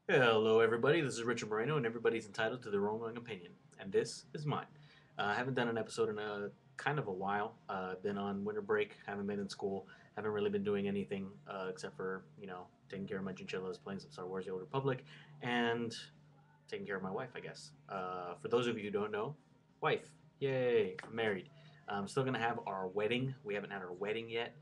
Hello, everybody. This is Richard Moreno, and everybody's entitled to their own wrong opinion, and this is mine. I haven't done an episode in a kind of a while. Been on winter break, haven't been in school, haven't really been doing anything except for taking care of my chinchillas, playing some Star Wars: The Old Republic, and taking care of my wife, I guess. For those of you who don't know, wife, yay, I'm married. I'm still gonna have our wedding. We haven't had our wedding yet.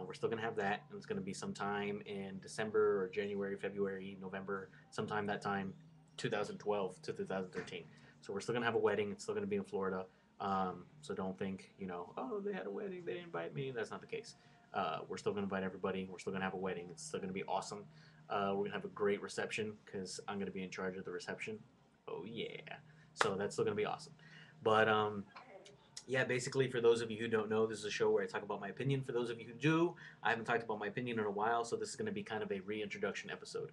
We're still gonna have that, and it's gonna be sometime in December or January, February, November, sometime that time, 2012 to 2013. So we're still gonna have a wedding. It's still gonna be in Florida. So don't think, oh, they had a wedding, they didn't invite me. That's not the case. We're still gonna invite everybody. We're still gonna have a wedding. It's still gonna be awesome. We're gonna have a great reception because I'm gonna be in charge of the reception. Oh yeah! So that's still gonna be awesome. But yeah, basically, for those of you who don't know, this is a show where I talk about my opinion. For those of you who do, I haven't talked about my opinion in a while, so this is going to be kind of a reintroduction episode.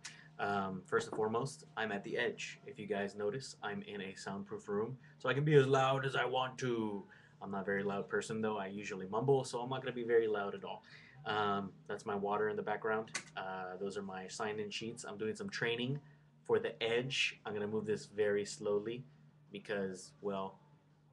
First and foremost, I'm at the edge. If you guys notice, I'm in a soundproof room, so I can be as loud as I want to. I'm not a very loud person, though. I usually mumble, so I'm not going to be very loud at all. That's my water in the background. Those are my sign-in sheets. I'm doing some training for the edge. I'm going to move this very slowly because, well,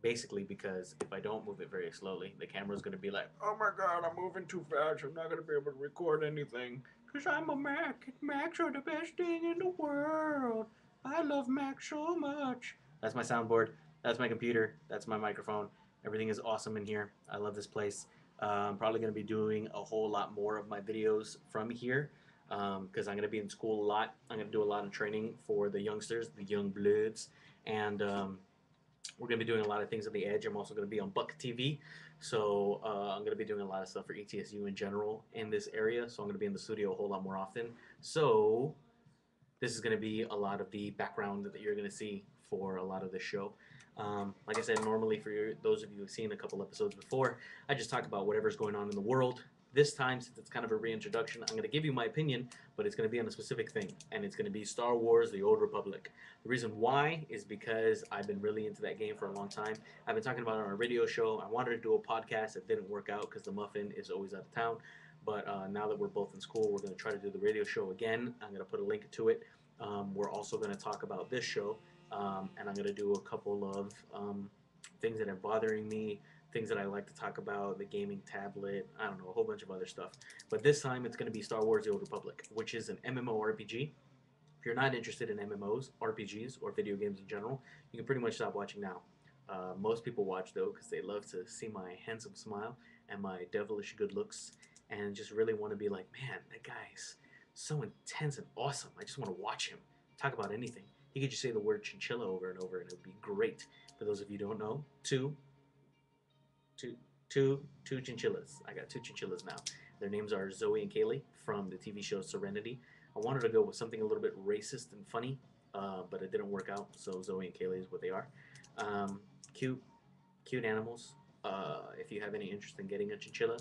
basically because if I don't move it very slowly, the camera's going to be like, oh my god, I'm moving too fast. I'm not going to be able to record anything. Because I'm a Mac. Macs are the best thing in the world. I love Macs so much. That's my soundboard. That's my computer. That's my microphone. Everything is awesome in here. I love this place. I'm probably going to be doing a whole lot more of my videos from here because I'm going to be in school a lot. I'm going to do a lot of training for the youngsters, the young bloods, and we're going to be doing a lot of things on the edge. I'm also going to be on Buck TV. So I'm going to be doing a lot of stuff for ETSU in general in this area. So I'm going to be in the studio a whole lot more often. So this is going to be a lot of the background that you're going to see for a lot of the show. Like I said, normally for those of you who've seen a couple episodes before, I just talk about whatever's going on in the world. This time, since it's kind of a reintroduction, I'm going to give you my opinion, but it's going to be on a specific thing, and it's going to be Star Wars: The Old Republic. The reason why is because I've been really into that game for a long time. I've been talking about it on a radio show. I wanted to do a podcast. It didn't work out because the muffin is always out of town. But now that we're both in school, we're going to try to do the radio show again. I'm going to put a link to it. We're also going to talk about this show, and I'm going to do a couple of things that are bothering me, things that I like to talk about, the gaming tablet, I don't know, a whole bunch of other stuff. But this time it's going to be Star Wars: The Old Republic, which is an MMORPG. If you're not interested in MMOs, RPGs, or video games in general, you can pretty much stop watching now. Most people watch though because they love to see my handsome smile and my devilish good looks, and just really want to be like, man, that guy's so intense and awesome. I just want to watch him talk about anything. He could just say the word chinchilla over and over, and it would be great. For those of you who don't know, two, two chinchillas. I got two chinchillas now. Their names are Zoe and Kaylee from the TV show Serenity. I wanted to go with something a little bit racist and funny, but it didn't work out. So Zoe and Kaylee is what they are. Um, cute, cute animals. If you have any interest in getting a chinchilla,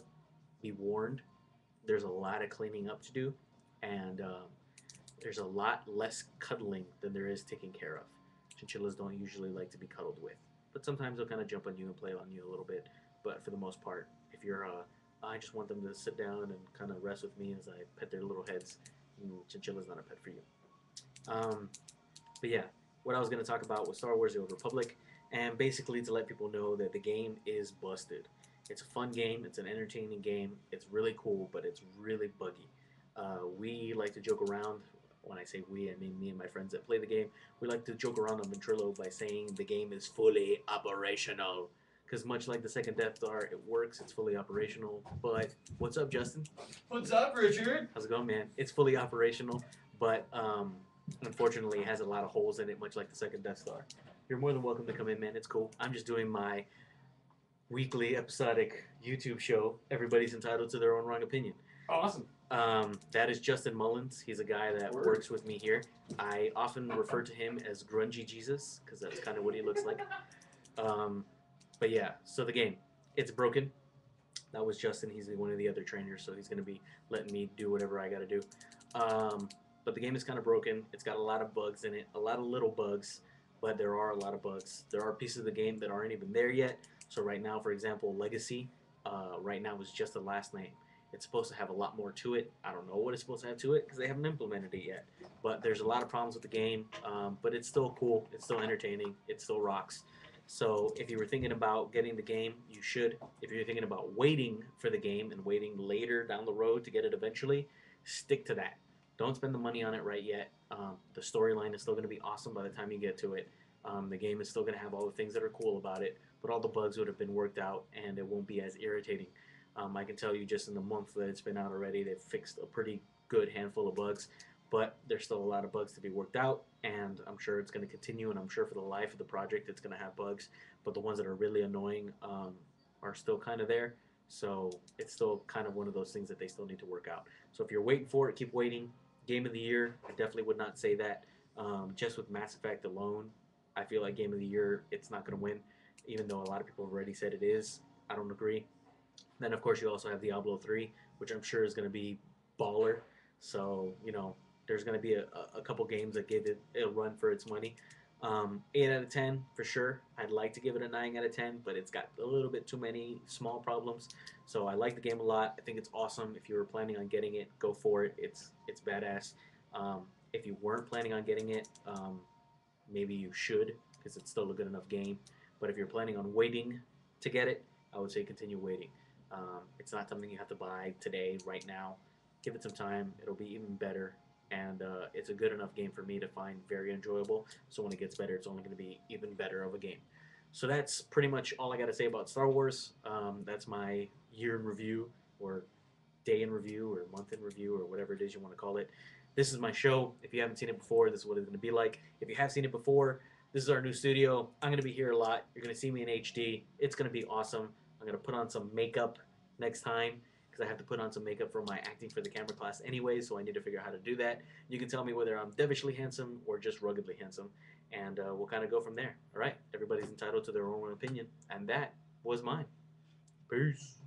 be warned. There's a lot of cleaning up to do, and there's a lot less cuddling than there is taking care of. Chinchillas don't usually like to be cuddled with, but sometimes they'll kind of jump on you and play on you a little bit. But for the most part, if you're, I just want them to sit down and kind of rest with me as I pet their little heads. Chinchilla's not a pet for you. Um, but yeah, what I was going to talk about was Star Wars: The Old Republic, and basically to let people know that the game is busted. It's a fun game. It's an entertaining game. It's really cool, but it's really buggy. We like to joke around. When I say we, I mean me and my friends that play the game. We like to joke around on Ventrilo by saying the game is fully operational. Because much like the second Death Star, it works. It's fully operational. But what's up, Justin? What's up, Richard? How's it going, man? It's fully operational, but unfortunately, it has a lot of holes in it, much like the second Death Star. You're more than welcome to come in, man. It's cool. I'm just doing my weekly episodic YouTube show. Everybody's entitled to their own wrong opinion. Awesome. That is Justin Mullins. He's a guy that works with me here. I often refer to him as Grungy Jesus because that's kind of what he looks like. But yeah, so the game, it's broken. That was Justin. He's one of the other trainers, so he's going to be letting me do whatever I got to do. But the game is kind of broken. It's got a lot of bugs in it, a lot of little bugs, but there are a lot of bugs. There are pieces of the game that aren't even there yet. So right now, for example, Legacy, right now is just the last name. It's supposed to have a lot more to it. I don't know what it's supposed to have to it because they haven't implemented it yet. But there's a lot of problems with the game. But it's still cool. It's still entertaining. It still rocks. So if you were thinking about getting the game, you should. If you're thinking about waiting for the game and waiting later down the road to get it eventually, stick to that. Don't spend the money on it right yet. The storyline is still going to be awesome by the time you get to it. The game is still going to have all the things that are cool about it, but all the bugs would have been worked out and it won't be as irritating. I can tell you just in the month that it's been out already, they've fixed a pretty good handful of bugs, but there's still a lot of bugs to be worked out, and I'm sure it's going to continue, and I'm sure for the life of the project it's going to have bugs, but the ones that are really annoying are still kind of there. So it's still kind of one of those things that they still need to work out. So if you're waiting for it, keep waiting. Game of the year, I definitely would not say that. Just with Mass Effect alone, I feel like Game of the Year, it's not going to win, even though a lot of people have already said it is. I don't agree. Then, of course, you also have Diablo 3, which I'm sure is going to be baller. So, there's going to be a couple games that give it a run for its money. 8 out of 10 for sure. I'd like to give it a 9 out of 10, but it's got a little bit too many small problems. So I like the game a lot. I think it's awesome. If you were planning on getting it, go for it. It's badass. If you weren't planning on getting it, maybe you should because it's still a good enough game. But if you're planning on waiting to get it, I would say continue waiting. It's not something you have to buy today, right now. Give it some time. It'll be even better. And it's a good enough game for me to find very enjoyable. So when it gets better, it's only going to be even better of a game. So that's pretty much all I got to say about Star Wars. That's my year in review, or day in review, or month in review, or whatever it is you want to call it. This is my show. If you haven't seen it before, this is what it's going to be like. If you have seen it before, this is our new studio. I'm going to be here a lot. You're going to see me in HD. It's going to be awesome. I'm going to put on some makeup next time because I have to put on some makeup for my acting for the camera class anyway, so I need to figure out how to do that. You can tell me whether I'm devilishly handsome or just ruggedly handsome, and we'll kind of go from there. All right? Everybody's entitled to their own opinion, and that was mine. Peace.